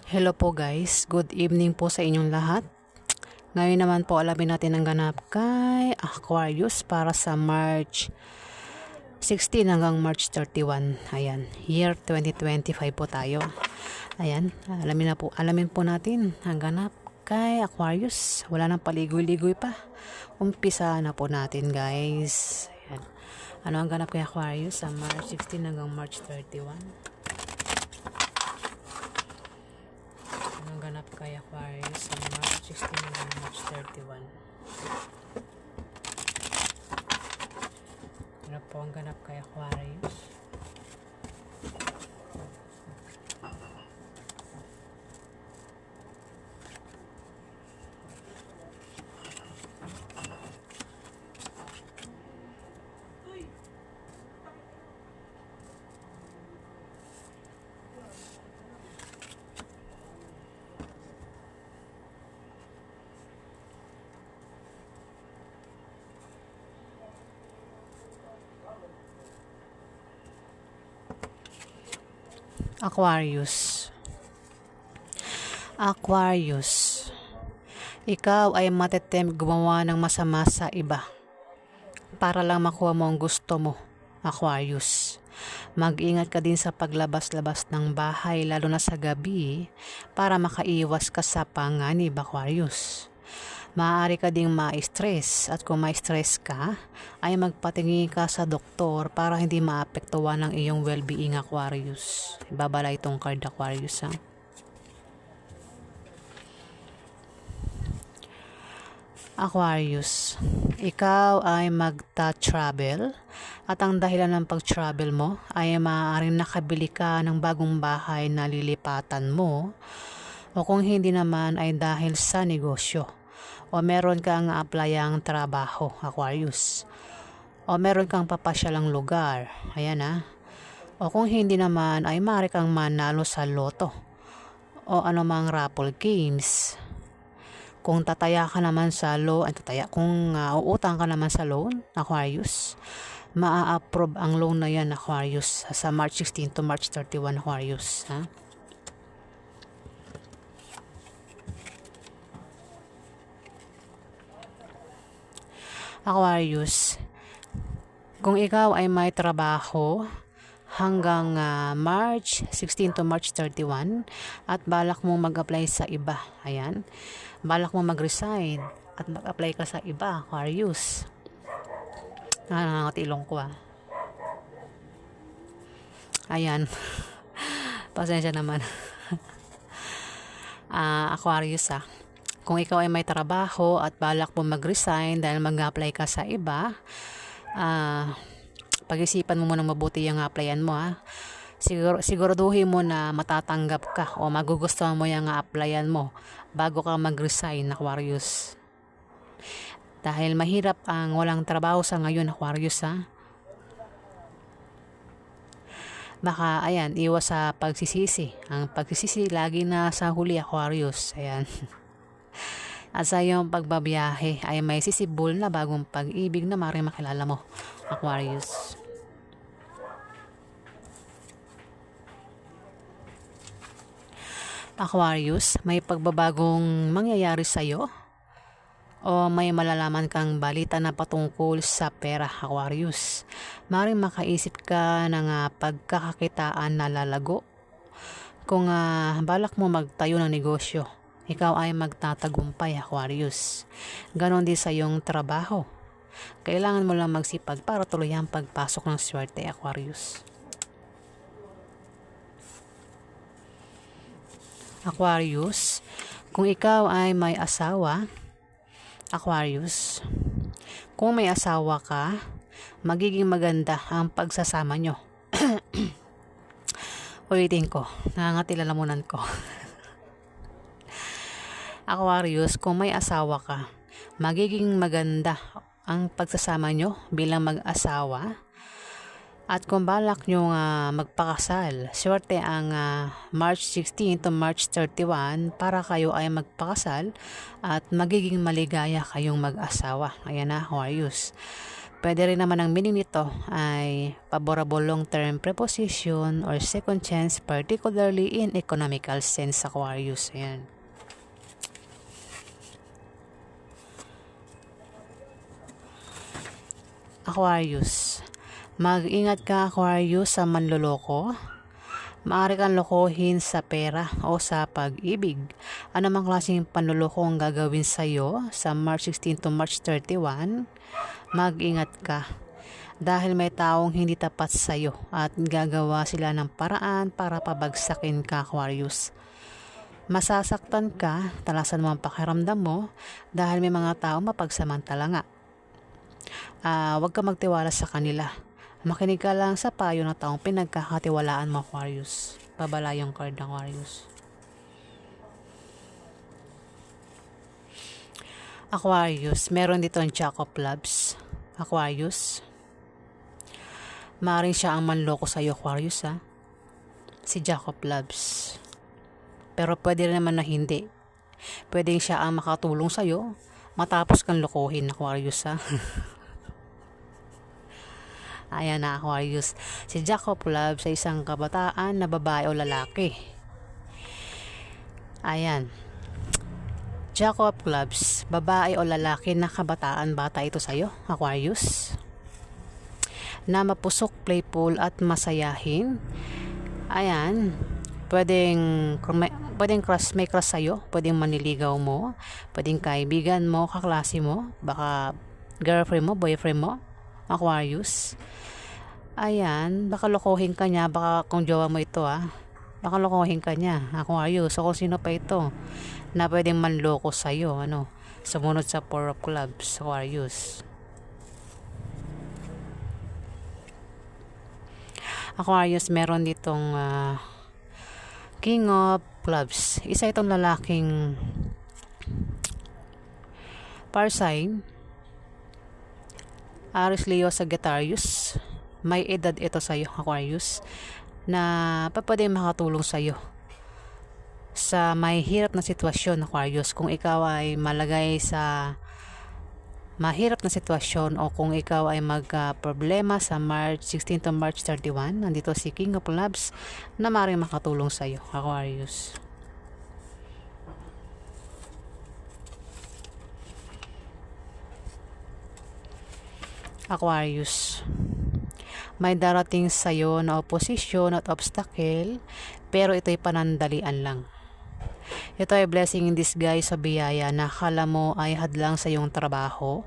Hello po guys, good evening po sa inyong lahat. Ngayon naman po alamin natin ang ganap kay Aquarius para sa March 16 hanggang March 31. Ayan, year 2025 po tayo. Ayan, alamin po natin ang ganap kay Aquarius. Wala nang paligoy-ligoy pa. Umpisa na po natin guys. Ayan. Ano ang ganap kay Aquarius sa March 16 hanggang March 31? Ang ganap kay Aquarius sa March 16 hanggang March 31. Ano po ang ganap kay Aquarius? Aquarius, ikaw ay matitempt gumawa ng masama sa iba para lang makuha mo ang gusto mo. Aquarius, mag-ingat ka din sa paglabas-labas ng bahay lalo na sa gabi para makaiwas ka sa panganib. Aquarius, maaari ka ding ma-stress at kung ma-stress ka ay magpatingin ka sa doktor para hindi maapektuhan ng iyong well-being. Aquarius, ibabala itong card Aquarius ha. Aquarius, ikaw ay magta-travel at ang dahilan ng pag-travel mo ay maaaring nakabili ka ng bagong bahay na lilipatan mo o kung hindi naman ay dahil sa negosyo o meron kang applyang trabaho. Aquarius, o meron kang papasyalang lugar. Ayan ha. O kung hindi naman ay maaari kang manalo sa loto o anumang raffle games. Kung tataya ka naman sa kung uutang ka naman sa loan, Aquarius, maa-approve ang loan na yan, Aquarius, sa March 16 to March 31, Aquarius, ha? Aquarius, kung ikaw ay may trabaho hanggang March 16 to March 31 at balak mo mag-apply sa iba, ayan, balak mo mag-resign at mag-apply ka sa iba, Aquarius. Nangangatilong ko ayan. Pasensya naman. Aquarius kung ikaw ay may trabaho at balak mo mag-resign dahil mag-apply ka sa iba, pag-isipan mo munang mabuti yung applyan mo siguraduhin mo na matatanggap ka o magugustuhan mo yung applyan mo bago ka mag-resign, Aquarius. Dahil mahirap ang walang trabaho sa ngayon, Aquarius baka ayan, iwas sa pagsisisi. Ang pagsisisi lagi na sa huli, Aquarius. Ayan. At sa iyong pagbabiyahe ay may sisibol na bagong pag-ibig na maaaring makilala mo, Aquarius. Aquarius, may pagbabagong mangyayari sa iyo o may malalaman kang balita na patungkol sa pera, Aquarius. Maaaring makaisip ka ng pagkakakitaan na lalago. Kung balak mo magtayo ng negosyo, ikaw ay magtatagumpay, Aquarius. Ganon din sa iyong trabaho. Kailangan mo lang magsipag para tuloy ang pagpasok ng swerte, Aquarius. Aquarius, kung ikaw ay may asawa, Aquarius, kung may asawa ka, magiging maganda ang pagsasama nyo. Ulitin ko, nangangatilalamunan ko. Aquarius, kung may asawa ka, magiging maganda ang pagsasama nyo bilang mag-asawa. At kung balak nyo magpakasal, swerte ang March 16 to March 31 para kayo ay magpakasal at magiging maligaya kayong mag-asawa. Ayan na, Aquarius. Pwede rin naman ang meaning nito ay favorable long-term preposition or second chance, particularly in economical sense, Aquarius. Ayan. Aquarius. Mag-ingat ka, Aquarius, sa manloloko. Maaari kang lokohin sa pera o sa pag-ibig. Ano mang klaseng panloloko ang gagawin sa iyo sa March 16 to March 31, mag-ingat ka. Dahil may taong hindi tapat sa iyo at gagawa sila ng paraan para pabagsakin ka, Aquarius. Masasaktan ka, talasan mo ang pakiramdam mo dahil may mga taong mapagsamantala nga. Huwag ka magtiwala sa kanila. Makinig ka lang sa payo ng taong pinagkakatiwalaan mo, Aquarius. Babala yung card ng Aquarius. Aquarius, meron dito ang Jack of Clubs. Aquarius. Maaaring siya ang manloko sa iyo, Aquarius, ha? Si Jack of Clubs. Pero pwede rin naman na hindi. Pwede siya ang makatulong sa iyo matapos kang lokohin, Aquarius, ha? Ayan na, Aquarius. Si Jack of Clubs sa isang kabataan na babae o lalaki. Ayan. Jack of Clubs, babae o lalaki na kabataan, bata ito sa'yo, Aquarius. Na mapusok, playful at masayahin. Ayan. Pwedeng may crush sa'yo. Pwedeng maniligaw mo. Pwedeng kaibigan mo, kaklase mo. Baka girlfriend mo, boyfriend mo, Aquarius. Ayan, baka lokohin ka niya, baka kung jowa mo ito, baka lokohin ka niya, Aquarius. So kung sino pa ito na pwedeng manloko sa'yo, sumunod sa Four of Clubs, Aquarius. Aquarius, meron ditong King of Clubs. Isa itong lalaking fire sign, Aries, Leo, Sagittarius. May edad ito sa iyo, Aquarius, na pwede makatulong sa iyo sa may hirap na sitwasyon, Aquarius. Kung ikaw ay malagay sa mahirap na sitwasyon o kung ikaw ay magka-problema sa March 16 to March 31, nandito si King of Clubs na maaaring makatulong sa iyo, Aquarius. Aquarius, may darating sa iyo na oposisyon at obstacle, pero ito'y panandalian lang. Ito ay blessing in disguise o biyaya na akala mo ay hadlang sa iyong trabaho,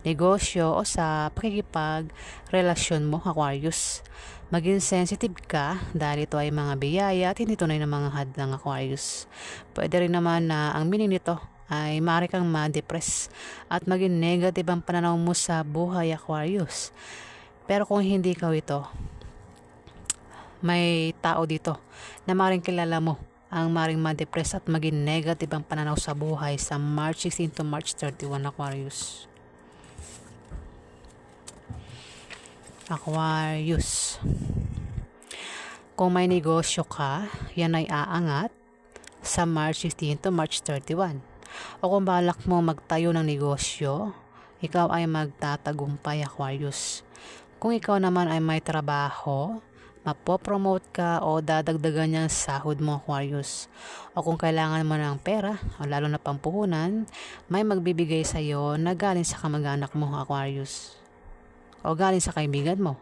negosyo o sa pakikipag-relasyon mo, Aquarius. Maging sensitive ka dahil ito ay mga biyaya at hindi tunay na mga hadlang, Aquarius. Pwede rin naman na ang meaning nito ay maaari kang ma-depress at maging negative ang pananaw mo sa buhay, Aquarius. Pero kung hindi ikaw ito, may tao dito na maaaring kilala mo ang maaaring ma-depress at maging negative ang pananaw sa buhay sa March 16 to March 31, Aquarius. Aquarius, kung may negosyo ka, yan ay aangat sa March 16 to March 31. O kung balak mo magtayo ng negosyo, ikaw ay magtatagumpay, Aquarius. Kung ikaw naman ay may trabaho, mapopromote ka o dadagdagan niya sahod mo, Aquarius. O kung kailangan mo ng pera o lalo na pampuhunan, may magbibigay sa iyo na galing sa kamag-anak mo, Aquarius. O galing sa kaibigan mo.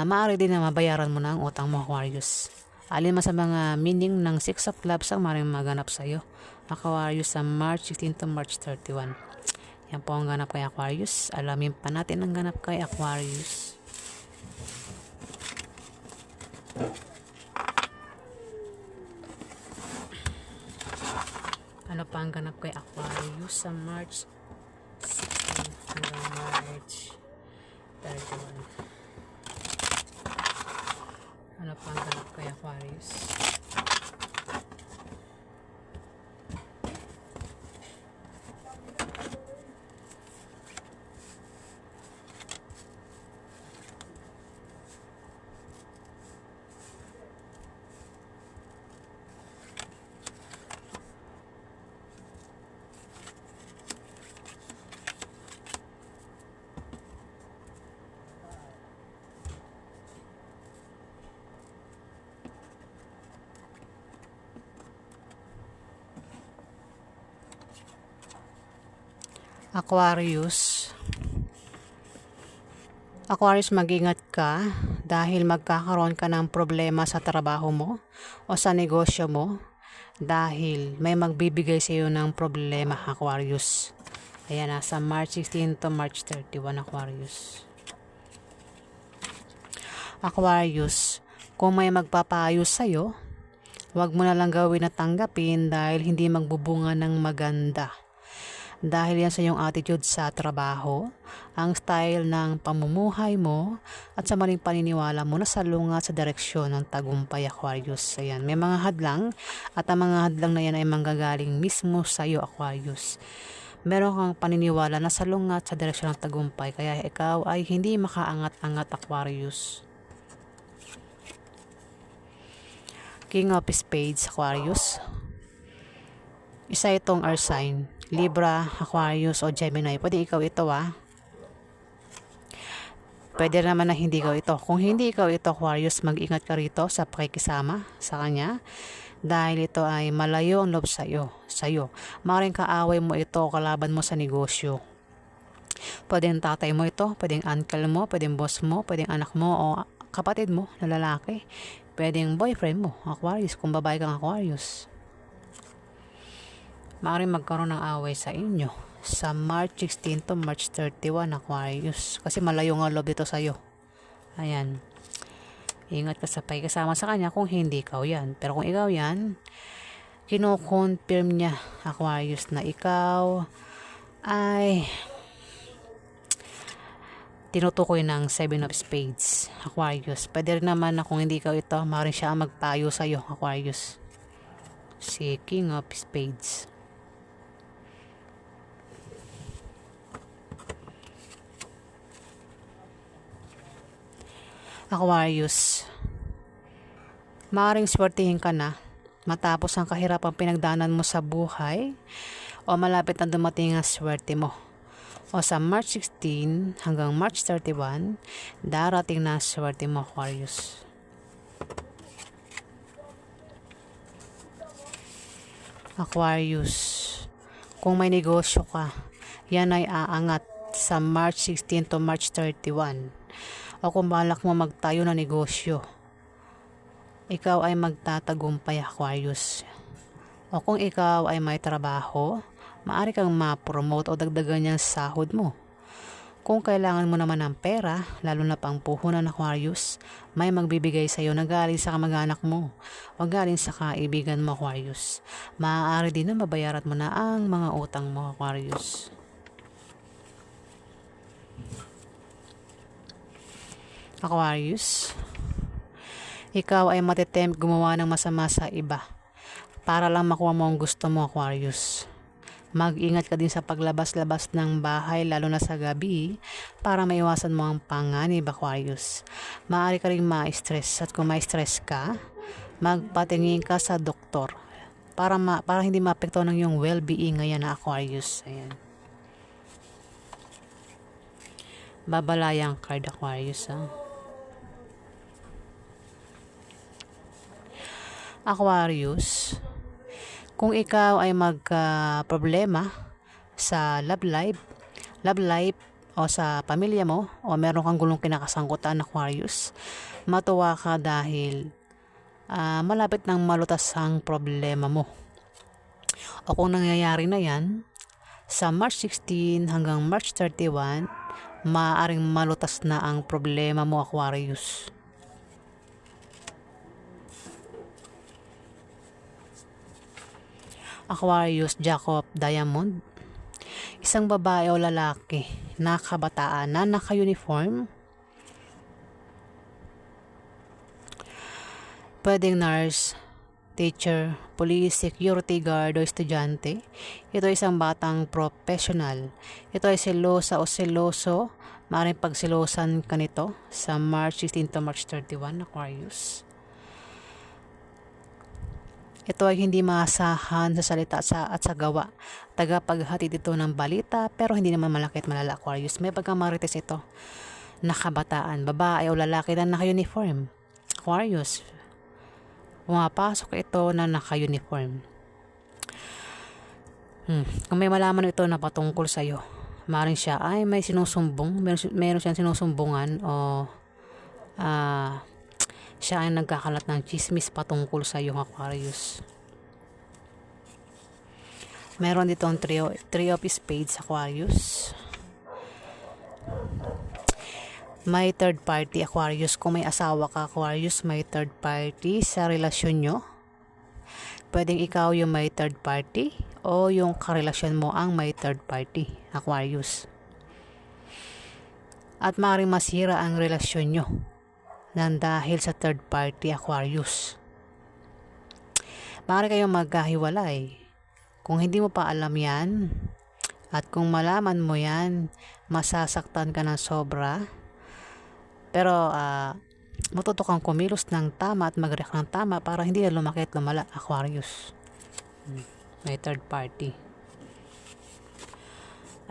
Maaari din na mabayaran mo na ang utang mo, Aquarius. Alin man sa mga meaning ng Six of Clubs ang maaaring maganap sa iyo, Aquarius, sa March 16 to March 31. Yan po ang ganap kay Aquarius. Alamin pa natin ang ganap kay Aquarius. Ano pa ang ganap kay Aquarius sa March 16 hanggang March 31? Ano pa ang ganap kay Aquarius? Aquarius. Aquarius, mag-ingat ka dahil magkakaroon ka ng problema sa trabaho mo o sa negosyo mo dahil may magbibigay sa iyo ng problema, Aquarius. Ayan, nasa March 16 to March 31, Aquarius. Aquarius, kung may magpapaayos sa'yo, huwag mo na lang gawin na tanggapin dahil hindi magbubunga ng maganda. Dahil yan sa iyong attitude sa trabaho, ang style ng pamumuhay mo, at sa maling paniniwala mo na salungat sa direksyon ng tagumpay, Aquarius. Ayan, may mga hadlang at ang mga hadlang na yan ay manggagaling mismo sa iyo, Aquarius. Meron kang paniniwala na salungat sa direksyon ng tagumpay, kaya ikaw ay hindi makaangat-angat, Aquarius. King of Spades, Aquarius. Isa itong earth sign. Libra, Aquarius o Gemini. Pwede ikaw ito Pwede naman na hindi ikaw ito. Kung hindi ikaw ito, Aquarius, mag-ingat ka rito sa pakikisama sa kanya. Dahil ito ay malayo ang loob sa'yo. Maaaring kaaway mo ito o kalaban mo sa negosyo. Pwedeng tatay mo ito, pwedeng uncle mo, pwedeng boss mo, pwedeng anak mo o kapatid mo na lalaki. Pwedeng boyfriend mo, Aquarius, kung babae kang Aquarius. Maaaring magkaroon ng away sa inyo sa March 16 to March 31, Aquarius. Kasi malayo nga loob dito sa'yo. Ayan. Ingat ka sa pakikasama sa kanya kung hindi ikaw yan. Pero kung ikaw yan, kino-confirm niya, Aquarius, na ikaw ay tinutukoy ng 7 of Spades, Aquarius. Pwede rin naman na kung hindi ikaw ito, maaaring siya ang magpayo sa'yo, Aquarius. Si King of Spades. Aquarius, maaaring swertihin ka na matapos ang kahirapang pinagdaanan mo sa buhay o malapit na dumating ang swerte mo. O sa March 16 hanggang March 31, darating na ang swerte mo, Aquarius. Aquarius, kung may negosyo ka, yan ay aangat sa March 16 to March 31. O kung balak mo magtayo na negosyo, ikaw ay magtatagumpay, Aquarius. O kung ikaw ay may trabaho, maaari kang ma-promote o dagdagan niyang sahod mo. Kung kailangan mo naman ng pera, lalo na pang puhunan, Aquarius, may magbibigay sa iyo na galing sa kamag-anak mo o galing sa kaibigan mo, Aquarius. Maaari din na mabayaran mo na ang mga utang mo, Aquarius. Aquarius, ikaw ay matitempt gumawa ng masama sa iba para lang makuha mo ang gusto mo, Aquarius. Mag-ingat ka din sa paglabas-labas ng bahay, lalo na sa gabi, para maiwasan mo ang panganib, Aquarius. Maaari ka rin ma-stress, at kung ma-stress ka, magpatingin ka sa doktor para hindi maapekto ng iyong well-being ngayon na, Aquarius. Ayan. Babalayang card, Aquarius, Aquarius, kung ikaw ay magka-problema sa love life o sa pamilya mo o meron kang gulong kinakasangkutan, Aquarius, matuwa ka dahil malapit nang malutas ang problema mo. O kung nangyayari na yan, sa March 16 hanggang March 31, maaaring malutas na ang problema mo, Aquarius. Aquarius, Jack of Diamond. Isang babae o lalaki na kabataan na naka-uniform. Pwedeng nurse, teacher, police, security guard o estudyante. Ito ay isang batang professional. Ito ay selosa o seloso. Maaaring pagsilosan ka nito sa March 16 to March 31, Aquarius. Ito ay hindi maasahan sa salita at sa gawa. Tagapaghatid ito ng balita pero hindi naman malaki at malala, Aquarius. May pagkamarites ito. Nakabataan, babae o lalaki na naka-uniform, Aquarius. Pumapasok ito na naka-uniform. Kung may malaman ito na patungkol sa iyo, Maring siya ay may sinusumbong, meron siyang sinusumbungan o siya ay nagkakalat ng chismis patungkol sa iyong Aquarius. Meron ditong three of spades, Aquarius. May third party, Aquarius. Kung may asawa ka, Aquarius, may third party sa relasyon nyo. Pwedeng ikaw yung may third party o yung karelasyon mo ang may third party, Aquarius. At maaaring masira ang relasyon nyo nang dahil sa third party, Aquarius. Maaari kayong magkahiwalay. Kung hindi mo pa alam yan, at kung malaman mo yan, masasaktan ka ng sobra. Pero matuto kang kumilos ng tama at mag-react ng tama para hindi na lumaki at lumala, Aquarius. May third party.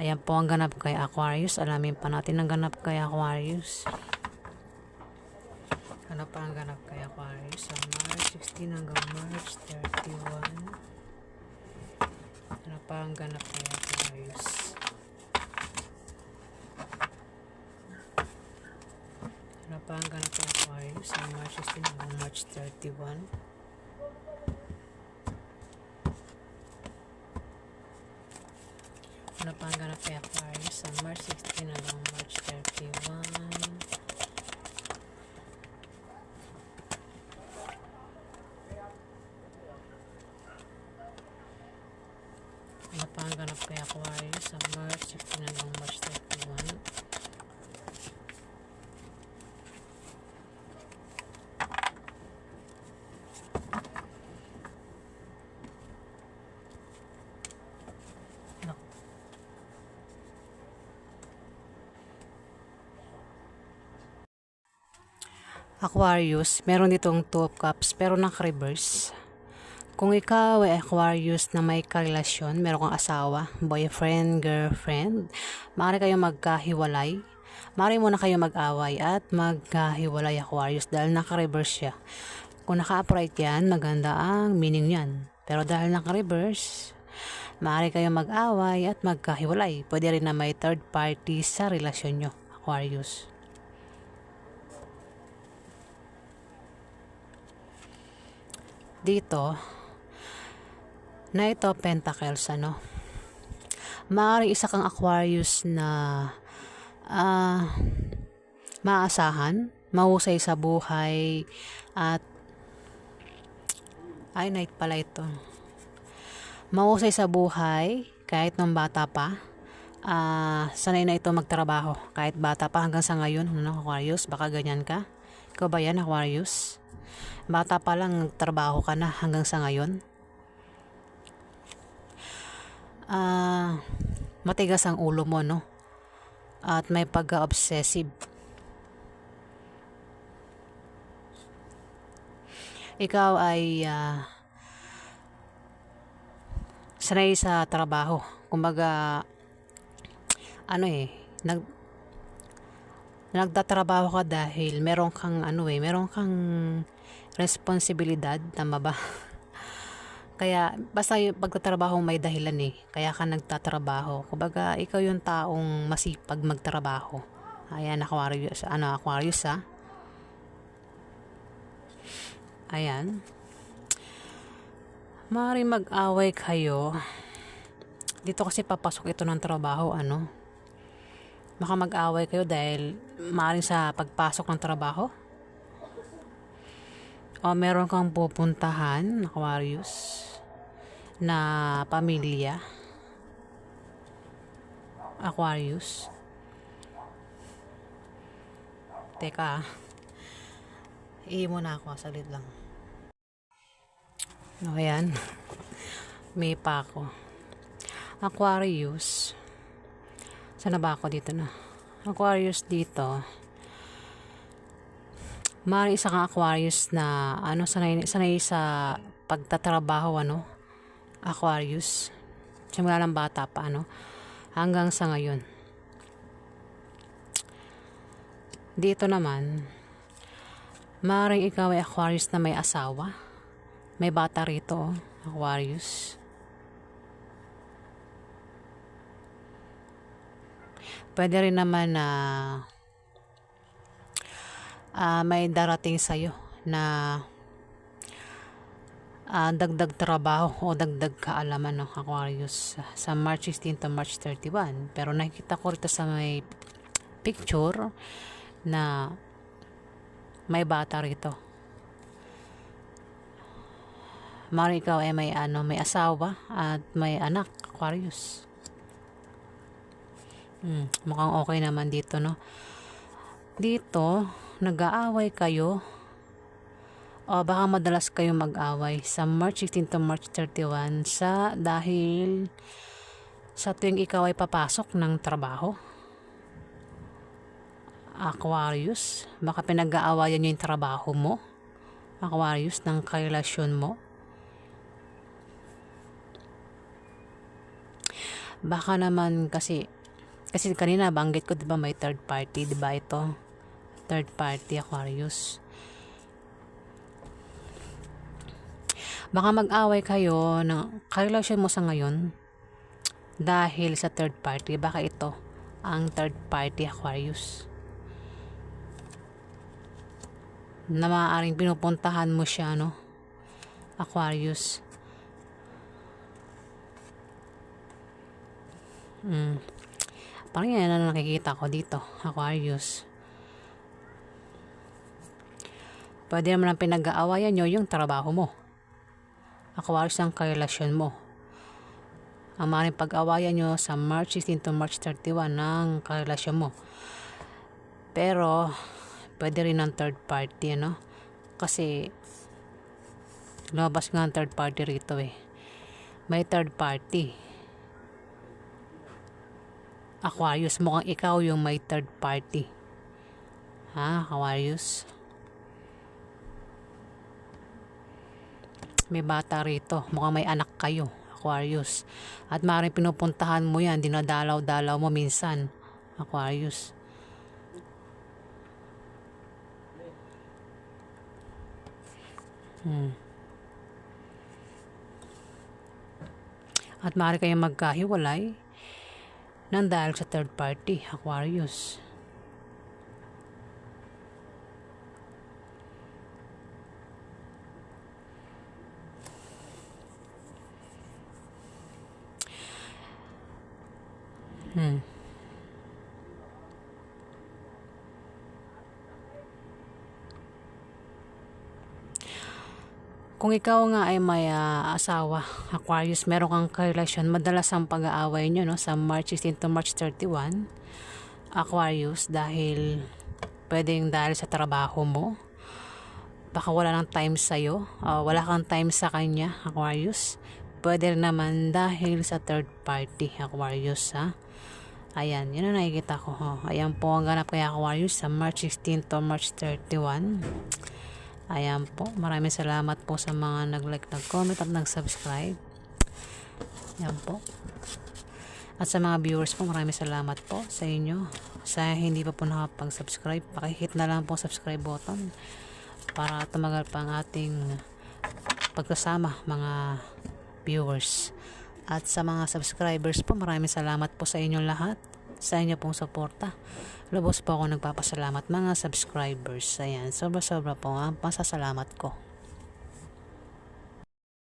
Ayan po ang ganap kay Aquarius. Alamin pa natin ang ganap kay Aquarius. Ano pa ang ganap kay Aquarius sa March 16 hanggang March 31? Ano pa ang ganap kay Aquarius? Ano pa ang ganap kay Aquarius sa March 16 hanggang March 31? Ano pa ang ganap kay Aquarius sa March 16 hanggang March 31? Ano pa ang ganap kay Aquarius sa March 16 hanggang March 31? Aquarius, meron ditong 2 of cups pero naka-reverse. Kung ikaw ay Aquarius na may karelasyon, meron kang asawa, boyfriend, girlfriend, maaari kayong magkahiwalay. Maaari muna kayo mag-away at magkahiwalay, Aquarius, dahil naka-reverse siya. Kung naka-upright yan, maganda ang meaning yan. Pero dahil naka-reverse, maaari kayong mag-away at magkahiwalay. Pwede rin na may third party sa relasyon nyo, Aquarius. Dito, Knight of Pentacles, maaari isa kang Aquarius na maasahan, mahusay sa buhay, at Knight pala ito. Mahusay sa buhay kahit nung bata pa. Sanay na ito magtrabaho kahit bata pa hanggang sa ngayon, Aquarius, baka ganyan ka. Ikaw ba yan, Aquarius? Bata pa lang nagtrabaho ka na hanggang sa ngayon. Matigas ang ulo mo, at may pagka-obsessive. Ikaw ay sanay sa trabaho. Kumbaga nagtatrabaho ka dahil meron kang responsibilidad, tama ba? Kaya basta yung pagtatrabaho may dahilan kaya ka nagtatrabaho. Kumbaga ikaw yung taong masipag magtrabaho. Ayan, Aquarius, Aquarius Ayan. Maaaring mag-away kayo. Dito kasi papasok ito ng trabaho, Baka mag-away kayo dahil maaaring sa pagpasok ng trabaho. O meron kang pupuntahan, Aquarius, na pamilya, Aquarius. Teka, muna ako, saglit lang. Ayan, may pa ako. Aquarius, sana ba ako dito na? Aquarius dito. Maaaring isa kang Aquarius na sanay sa pagtatrabaho, Aquarius. Simula ng bata pa, hanggang sa ngayon. Dito naman, maaaring ikaw ay Aquarius na may asawa. May bata rito, Aquarius. Pwede rin naman na may darating sa'yo na dagdag trabaho o dagdag kaalaman ng Aquarius sa March 16 to March 31. Pero nakikita ko rito sa may picture na may bata rito. Mari ikaw ay may asawa at may anak, Aquarius. Mukhang okay naman dito, no? Dito, nag-aaway kayo o baka madalas kayo mag-away sa March 16 to March 31 dahil sa tuwing ikaw ay papasok ng trabaho, Aquarius. Baka pinag-aawayan nyo yung trabaho mo, Aquarius, ng karelasyon mo. Baka naman kasi kanina banggit ko, 'di ba, may third party, 'di ba ito? Third party, Aquarius. Baka mag-away kayo ng karelasyon mo sa ngayon dahil sa third party. Baka ito ang third party, Aquarius, na maaaring pinupuntahan mo siya, no, Aquarius. Parang yan na nakikita ko dito, Aquarius. Pwede naman ang pinag-aawayan nyo yung trabaho mo, Aquarius, ang karelasyon mo. Ang maaaring pag-awayan nyo sa March 16 to March 31 ng karelasyon mo. Pero pwede rin ang third party, no? Kasi lumabas nga ang third party rito eh. May third party, Aquarius. Mukhang ikaw yung may third party, Aquarius. May bata rito, mukhang may anak kayo, Aquarius, at maaaring pinupuntahan mo yan, dinadalaw-dalaw mo minsan, Aquarius. At maaari kayong magkahiwalay nang dahil sa third party, Aquarius. Kung ikaw nga ay may asawa, Aquarius, meron kang karelasyon, madalas ang pag-aaway nyo, no, sa March 16 to March 31, Aquarius, dahil pwedeng dahil sa trabaho mo. Baka wala nang time sa'yo, wala kang time sa kanya, Aquarius. Pwede rin naman dahil sa third party, Aquarius, Ayan, yun ang nakikita ko. Ayan po ang ganap kay Aquarius sa March 16 to March 31. Ayan po, maraming salamat po sa mga nag-like, nag-comment at nag-subscribe. Ayan po. At sa mga viewers po, maraming salamat po sa inyo. Sa hindi pa po nakapag-subscribe, pakihit na lang po subscribe button para tumagal pa ang ating pagkasama, mga viewers. At sa mga subscribers po, maraming salamat po sa inyong lahat, sa inyo pong suporta. Lubos po ako nagpapasalamat, mga subscribers. Ayan, sobra-sobra po ang pasasalamat ko.